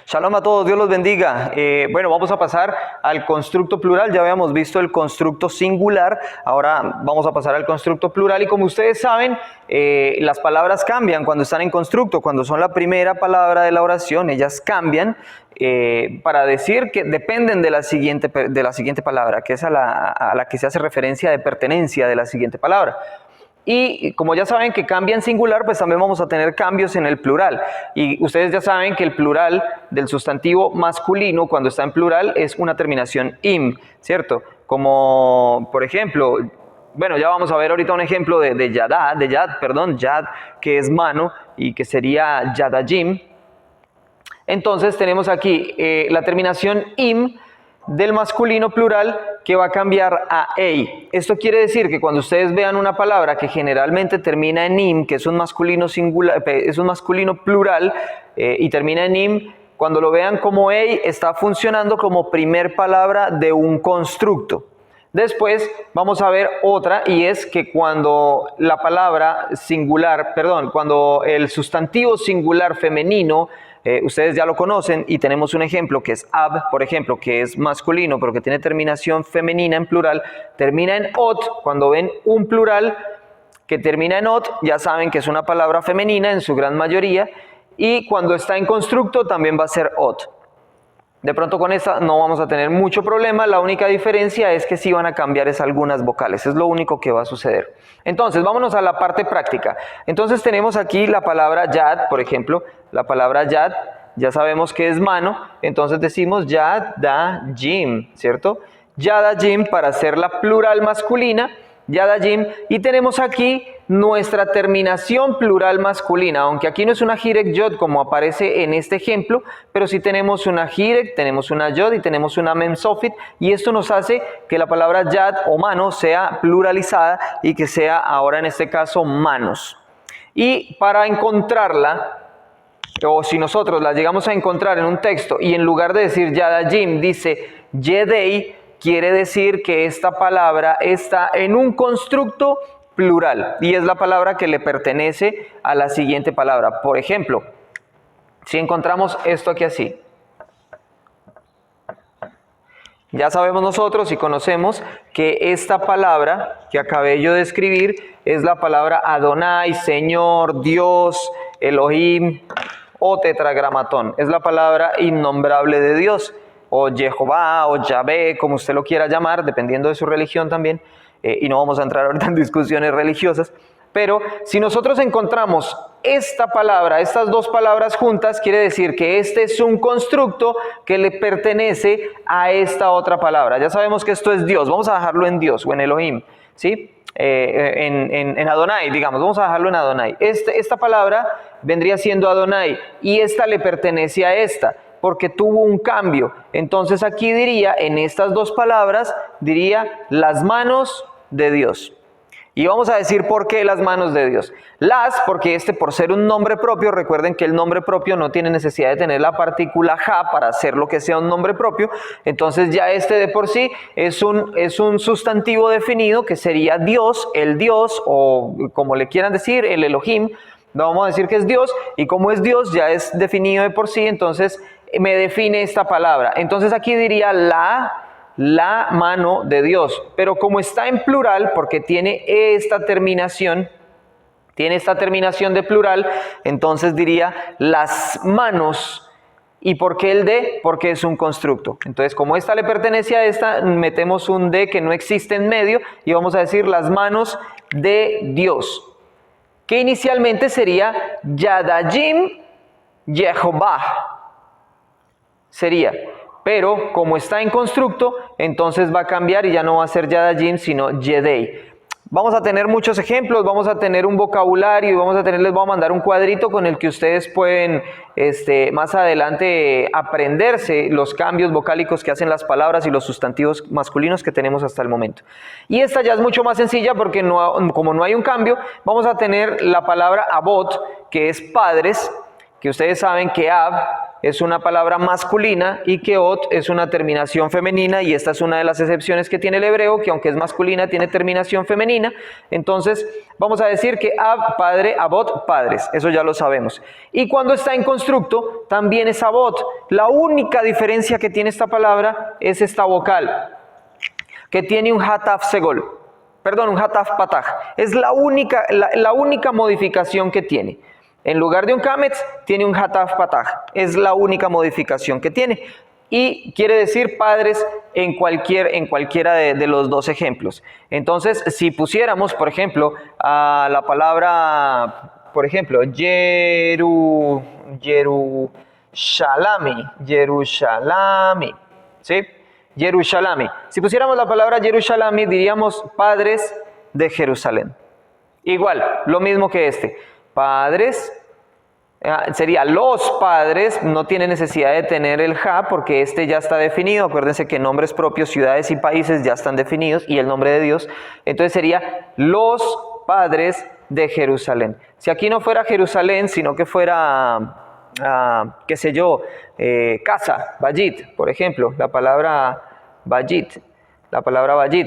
Shalom a todos, Dios los bendiga. Bueno, vamos a pasar al constructo plural. Ya habíamos visto el constructo singular, ahora vamos a pasar al constructo plural. Y como ustedes saben, las palabras cambian cuando están en constructo. Cuando son la primera palabra de la oración, ellas cambian para decir que dependen de la siguiente palabra, que es a la que se hace referencia de pertenencia de la siguiente palabra. Y como ya saben que cambia en singular, pues también vamos a tener cambios en el plural. Y ustedes ya saben que el plural del sustantivo masculino, cuando está en plural, es una terminación im, ¿cierto? Como, por ejemplo, bueno, ya vamos a ver ahorita un ejemplo de yad, que es mano, y que sería yadajim. Entonces tenemos aquí la terminación im del masculino plural que va a cambiar a ei. Esto quiere decir que cuando ustedes vean una palabra que generalmente termina en im, que es un masculino singular, es un masculino plural y termina en im, cuando lo vean como ei, está funcionando como primer palabra de un constructo. Después vamos a ver otra, y es que cuando la palabra singular, cuando el sustantivo singular femenino, ustedes ya lo conocen y tenemos un ejemplo que es ab, por ejemplo, que es masculino pero que tiene terminación femenina en plural, termina en ot. Cuando ven un plural que termina en ot, ya saben que es una palabra femenina en su gran mayoría, y cuando está en constructo también va a ser ot. De pronto con esta no vamos a tener mucho problema, la única diferencia es que sí van a cambiar algunas vocales, es lo único que va a suceder. Entonces, vámonos a la parte práctica. Entonces tenemos aquí la palabra yad, por ejemplo, la palabra yad, ya sabemos que es mano, entonces decimos yadajim, ¿cierto? Yadajim para hacer la plural masculina, yadajim, y tenemos aquí nuestra terminación plural masculina, aunque aquí no es una jirek yod como aparece en este ejemplo, pero sí tenemos una jirek, tenemos una yod y tenemos una memsofit, y esto nos hace que la palabra yad o mano sea pluralizada y que sea ahora en este caso manos. Y para encontrarla, o si nosotros la llegamos a encontrar en un texto y en lugar de decir yadajim dice yedei, quiere decir que esta palabra está en un constructo plural y es la palabra que le pertenece a la siguiente palabra. Por ejemplo, si encontramos esto aquí así, ya sabemos nosotros y conocemos que esta palabra que acabé yo de escribir es la palabra Adonai, Señor, Dios, Elohim o tetragramatón. Es la palabra innombrable de Dios, o Jehová, o Yahvé, como usted lo quiera llamar, dependiendo de su religión también. Y no vamos a entrar ahorita en discusiones religiosas, pero si nosotros encontramos esta palabra, estas dos palabras juntas, quiere decir que este es un constructo que le pertenece a esta otra palabra. Ya sabemos que esto es Dios, vamos a dejarlo en Dios o en Elohim, ¿sí? En Adonai, digamos, vamos a dejarlo en Adonai. Esta palabra vendría siendo Adonai y esta le pertenece a esta, porque tuvo un cambio. Entonces aquí diría, en estas dos palabras, diría las manos de Dios. Y vamos a decir por qué las manos de Dios. Porque por ser un nombre propio, recuerden que el nombre propio no tiene necesidad de tener la partícula ja para hacer lo que sea un nombre propio. Entonces ya de por sí es un sustantivo definido que sería Dios, el Dios, o como le quieran decir, el Elohim. Vamos a decir que es Dios, y como es Dios ya es definido de por sí, entonces me define esta palabra. Entonces aquí diría la mano de Dios, pero como está en plural, porque tiene esta terminación de plural, entonces diría las manos. ¿Y por qué el de? Porque es un constructo. Entonces, como esta le pertenece a esta, metemos un de que no existe en medio y vamos a decir las manos de Dios, que inicialmente sería Yadajim Jehová. Sería, pero como está en constructo, entonces va a cambiar y ya no va a ser Yadajim, sino Yedei. Vamos a tener muchos ejemplos, vamos a tener un vocabulario y les voy a mandar un cuadrito con el que ustedes pueden más adelante aprenderse los cambios vocálicos que hacen las palabras y los sustantivos masculinos que tenemos hasta el momento. Y esta ya es mucho más sencilla porque como no hay un cambio, vamos a tener la palabra abot, que es padres, que ustedes saben que ab es una palabra masculina y keot es una terminación femenina, y esta es una de las excepciones que tiene el hebreo, que aunque es masculina tiene terminación femenina. Entonces vamos a decir que ab, padre, abot, padres, eso ya lo sabemos. Y cuando está en constructo también es abot. La única diferencia que tiene esta palabra es esta vocal, que tiene un hataf segol, perdón, un hataf pataj. Es la única modificación que tiene. En lugar de un kametz, tiene un hataf pataj. Es la única modificación que tiene. Y quiere decir padres en cualquiera de los dos ejemplos. Entonces, si pusiéramos, por ejemplo, a la palabra, por ejemplo, Yerushalami, ¿sí? Yerushalami. Si pusiéramos la palabra Yerushalami, diríamos padres de Jerusalén. Igual, lo mismo que este. Padres, sería los padres, no tiene necesidad de tener el ja porque este ya está definido. Acuérdense que nombres propios, ciudades y países ya están definidos, y el nombre de Dios. Entonces sería los padres de Jerusalén. Si aquí no fuera Jerusalén, sino que fuera, qué sé yo, casa, Bayit, por ejemplo, la palabra Bayit.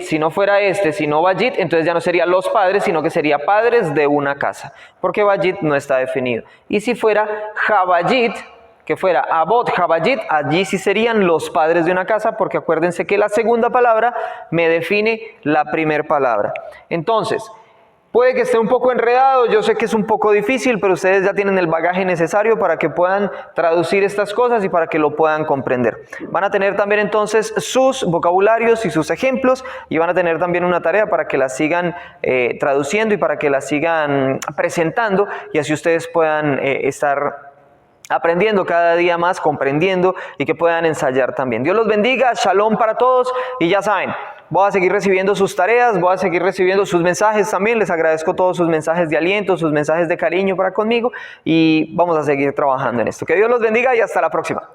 Si no fuera sino Bayit, entonces ya no sería los padres, sino que sería padres de una casa, porque Bayit no está definido. Y si fuera Jabayit, que fuera Abot Jabayit, allí sí serían los padres de una casa, porque acuérdense que la segunda palabra me define la primera palabra. Entonces, puede que esté un poco enredado, yo sé que es un poco difícil, pero ustedes ya tienen el bagaje necesario para que puedan traducir estas cosas y para que lo puedan comprender. Van a tener también entonces sus vocabularios y sus ejemplos, y van a tener también una tarea para que las sigan traduciendo y para que las sigan presentando, y así ustedes puedan estar aprendiendo cada día más, comprendiendo, y que puedan ensayar también. Dios los bendiga, shalom para todos, y ya saben, voy a seguir recibiendo sus tareas, voy a seguir recibiendo sus mensajes también. Les agradezco todos sus mensajes de aliento, sus mensajes de cariño para conmigo, y vamos a seguir trabajando en esto. Que Dios los bendiga y hasta la próxima.